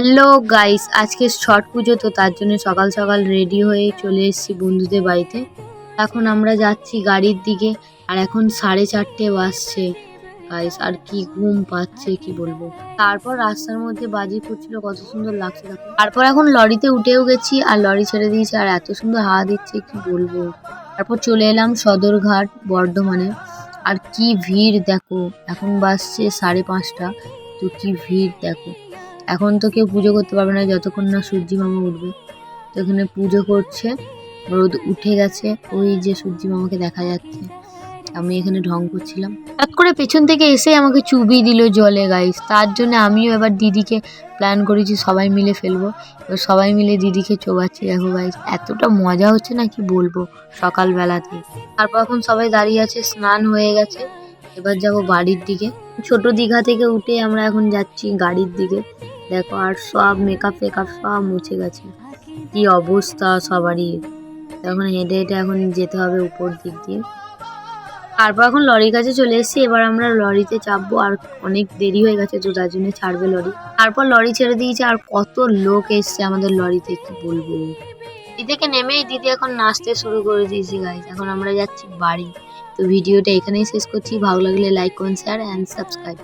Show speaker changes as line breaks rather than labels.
Hello guys, আজকে ছট পুজো, তো তার জন্য সকাল সকাল রেডি হয়ে চলে এসেছি বন্ধুদের বাড়িতে। এখন আমরা যাচ্ছি গাড়ির দিকে। আর এখন 4:30 বাজছে গাইস, আর কি ঘুম পাচ্ছে কি বলবো। তারপর রাস্তার মধ্যে বাজি ফুটছিল, কত সুন্দর লাগছে দেখো। তারপর এখন লরিতে উঠেও গেছি, আর লরি ছেড়ে দিয়েছে, আর এত সুন্দর হাওয়া দিচ্ছে কি বলবো। তারপর চলে এলাম সদরঘাট বর্ধমানে। আর কি ভিড় দেখো, এখন বাজছে 5:30। তো কি ভিড় দেখো। এখন তো কেউ পুজো করতে পারবে না যতক্ষণ না সূর্যি মামা উঠবে। তো এখানে পুজো করছে, রোদ উঠে গেছে, ওই যে সূর্যি মামাকে দেখা যাচ্ছে। আমি এখানে ঢং করছিলাম, হঠাৎ করে পেছন থেকে এসে আমাকে চুবি দিল জলে গাইস। তার জন্য আমিও এবার দিদিকে প্ল্যান করেছি সবাই মিলে ফেলবো। এবার সবাই মিলে দিদিকে চোবাচ্ছি দেখো গাইস, এতটা মজা হচ্ছে না কি বলবো সকালবেলাতে। তারপর এখন সবাই দাঁড়িয়ে আছে, স্নান হয়ে গেছে, এবার যাবো বাড়ির দিকে। ছোট দীঘা থেকে উঠে আমরা এখন যাচ্ছি গাড়ির দিকে। দেখো, আর সব মেকআপ ফেকআপ সব মুছে গেছে, কি অবস্থা সবারই। এখন হেঁটে হেঁটে এখন যেতে হবে উপর দিক দিয়ে। তারপর এখন লরির কাছে চলে এসেছি, এবার আমরা লরিতে চাপবো। আর অনেক দেরি হয়ে গেছে, তো তার জন্য ছাড়বে লরি। তারপর লরি ছেড়ে দিয়েছে, আর কত লোক এসছে আমাদের লরিতে কি বলবো। দিদি থেকে নেমেই দিদি এখন নাচতে শুরু করে দিয়েছি গাইজ। এখন আমরা যাচ্ছি বাড়ি। তো ভিডিওটা এখানেই শেষ করছি, ভালো লাগলে like comment share and subscribe.